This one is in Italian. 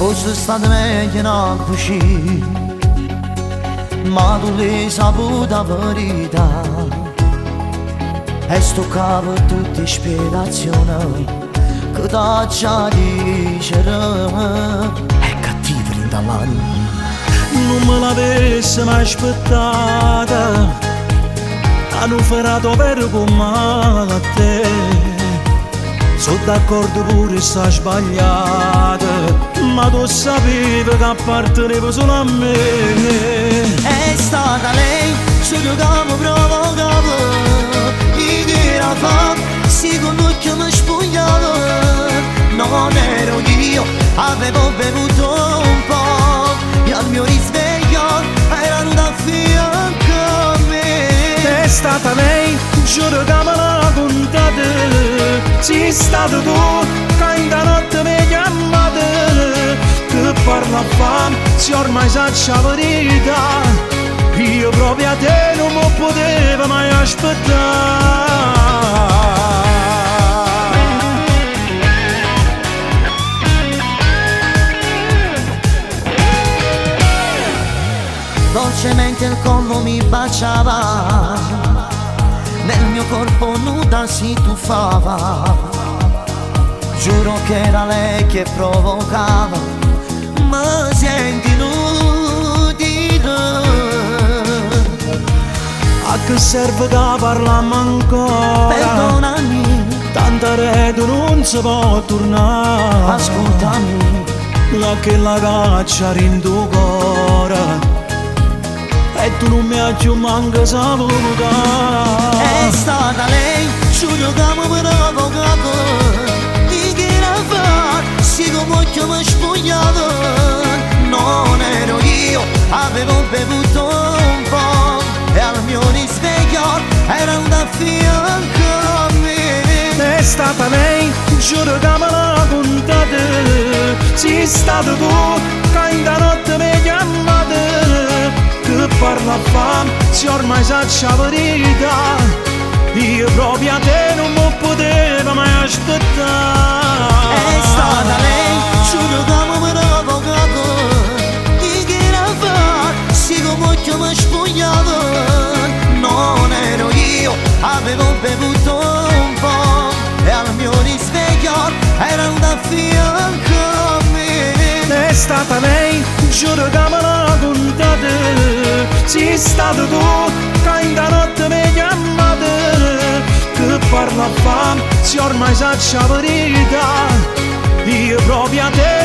Fosse stato meglio non così, ma tu l'hai saputa verità. E sto capo tutte spiegazioni che t'ha già dicere. È cattivo rindallare. Non me l'avesse mai aspettata, hanno fatto per come te. Sono d'accordo pure sta sbagliata, ma tu sapevi che apparteneva solo a me. È stata lei, solo che mi provocava, e che era fatta, secondo che mi spogliava. Non ero io, avevo bevuto un po', e al mio risveglio erano da fianco a me. È stata lei, giuro che me l'ha contata. Sei stato tu che in da notte mi chiamate, che parla a fame se ormai sa la verità. Io proprio a te non mi potevo mai aspettare. Dolcemente il collo mi baciava, nel mio corpo nuda si tuffava. Giuro che era lei che provocava, ma senti inutile. A che serve che parliamo ancora? Perdonami, tanta rete non si può tornare. ascoltami, La che la caccia in tuo cuore, e tu non mi hai più manco saputo. è stata lei, giuro che mi provocava, e che era fatta, siccome che mi spogliava. Non ero io, avevo bevuto un po', e al mio risveglio erano da fianco a me. È stata lei, giuro che me l'ha contata. Sei stato tu che in da notte mi chiamate, che parla a fame se ormai sa la verità. Io proprio a te non mi potevo mai aspettare. È stata lei, giuro che mi provocava, e che era fatta, siccome che mi spogliava. Non ero io, avevo bevuto un po', e al mio risveglio erano da fianco a me. È stata lei, giuro che me l'ha contata. Sei stato tu che in da notte mi chiamate, che parla a fame se ormai sa la verità. Io proprio a te